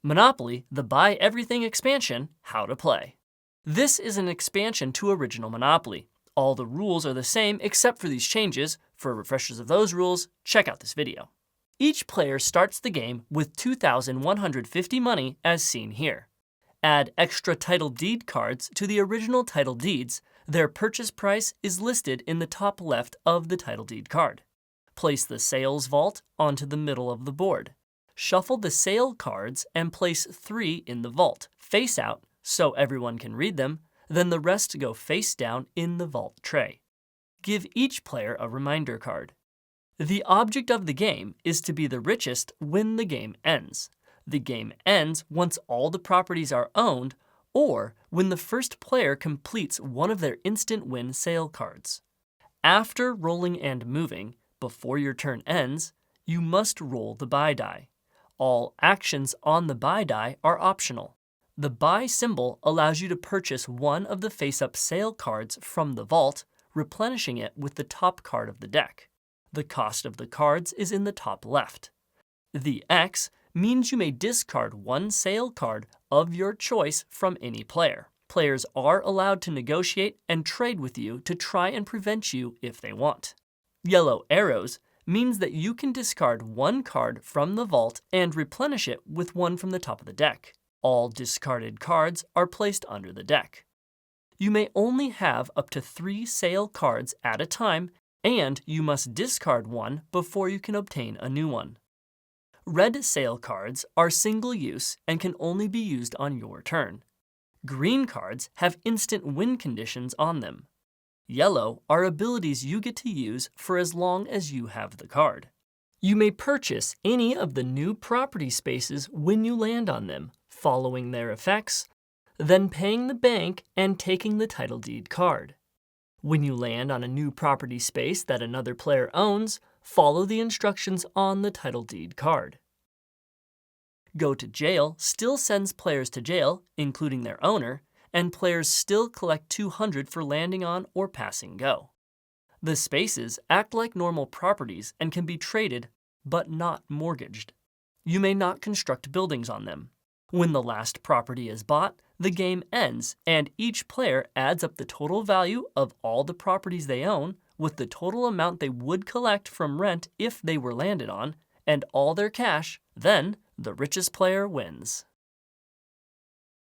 Monopoly, the Buy Everything expansion, How to Play. This is an expansion to original Monopoly. All the rules are the same except for these changes. For refreshers of those rules, check out this video. Each player starts the game with 2,150 money as seen here. Add extra title deed cards to the original title deeds. Their purchase price is listed in the top left of the title deed card. Place the sales vault onto the middle of the board. Shuffle the sale cards and place 3 in the vault, face out so everyone can read them, then the rest go face down in the vault tray. Give each player a reminder card. The object of the game is to be the richest when the game ends. The game ends once all the properties are owned or when the first player completes one of their instant win sale cards. After rolling and moving, before your turn ends, you must roll the buy die. All actions on the buy die are optional. The buy symbol allows you to purchase one of the face-up sale cards from the vault, replenishing it with the top card of the deck. The cost of the cards is in the top left. The X means you may discard one sale card of your choice from any player. Players are allowed to negotiate and trade with you to try and prevent you if they want. Yellow arrows means that you can discard one card from the vault and replenish it with one from the top of the deck. All discarded cards are placed under the deck. You may only have up to 3 sale cards at a time, and you must discard one before you can obtain a new one. Red sale cards are single use and can only be used on your turn. Green cards have instant win conditions on them. Yellow are abilities you get to use for as long as you have the card. You may purchase any of the new property spaces when you land on them, following their effects, then paying the bank and taking the title deed card. When you land on a new property space that another player owns, follow the instructions on the title deed card. Go to jail still sends players to jail, including their owner, and players still collect 200 for landing on or passing go. The spaces act like normal properties and can be traded, but not mortgaged. You may not construct buildings on them. When the last property is bought, the game ends, and each player adds up the total value of all the properties they own with the total amount they would collect from rent if they were landed on, and all their cash. Then, the richest player wins.